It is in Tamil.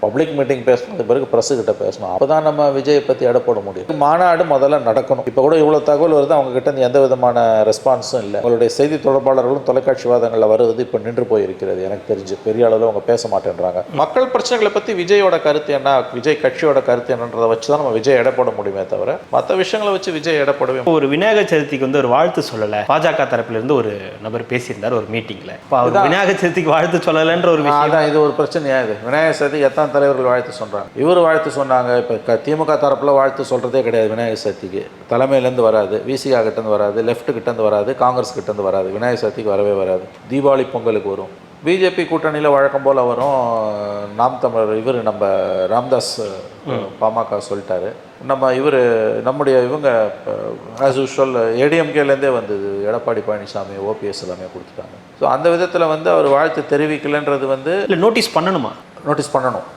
பப்ளிக் மீட்டிங் பேசணும், அது பிறகு ப்ரெஸ்ஸுக்கிட்ட பேசணும். அப்போ தான் நம்ம விஜயை பற்றி எடை போட முடியும். மாநாடு முதல்ல நடக்கணும். இப்போ கூட இவ்வளோ தகவல் வருது, அவங்க கிட்ட எந்த விதமான ரெஸ்பான்ஸும் இல்லை. உங்களுடைய செய்தி தொடர்பாளர்களும் தொலைக்காட்சி வாதங்களில் வருவது இப்போ நின்று போயிருக்கிறது. எனக்கு தெரிஞ்சு பெரிய அளவில் அவங்க பேச மாட்டேன்றாங்க. மக்கள் பிரச்சனைகளை பற்றி விஜயோட கருத்து என்ன, விஜய் கட்சியோட கருத்து என்னன்றதை வச்சு தான் நம்ம விஜய் எடை போட முடியுமே தவிர மற்ற விஷயங்களை வச்சு விஜய் எடை போடவே. ஒரு விநாயகர் சதுர்த்திக்கு ஒரு வாழ்த்து சொல்லலை, பாஜக தரப்பிலிருந்து ஒரு நபர் பேசியிருந்தார் ஒரு மீட்டிங்கில். இப்போ அவர் விநாயகர் சதுர்த்திக்கு வாழ்த்து சொல்லலைன்ற ஒரு விஷயம் தான். இது ஒரு பிரச்சனையா? இது விநாயகர் சதுர்த்திக்கு எத்தனை தலைவர்கள் வாழ்த்து சொல்கிறாங்க? இவர் வாழ்த்து சொன்னாங்க. இப்போ திமுக தரப்பில் வாழ்த்து சொல்கிறதே கிடையாது. விநாயகர் சதுர்த்திக்கு தலைமையிலேருந்து வராது, விசிகா கிட்டேருந்து வராது, லெஃப்ட் கிட்டேருந்து வராது, காங்கிரஸ் கிட்டேருந்து வராது. விநாயகர் சதுர்த்திக்கு வரவே வராது. தீபாவளி பொங்கலுக்கு வரும். பிஜேபி கூட்டணியில் வழக்கம் போல் வரும். நாம் தமிழர் இவர் நம்ம ராம்தாஸ் பாமக சொல்லிட்டாரு. நம்முடைய இவங்க ஆஸ் யூஷுவல் ஏடிஎம்கேலேருந்தே வந்தது. எடப்பாடி பழனிசாமி, ஓபிஎஸ் எல்லாமே கொடுத்துட்டாங்க. ஸோ அந்த விதத்தில் அவர் வாழ்த்து தெரிவிக்கலைன்றது நோட்டீஸ் பண்ணணுமா? நோட்டீஸ் பண்ணணும்.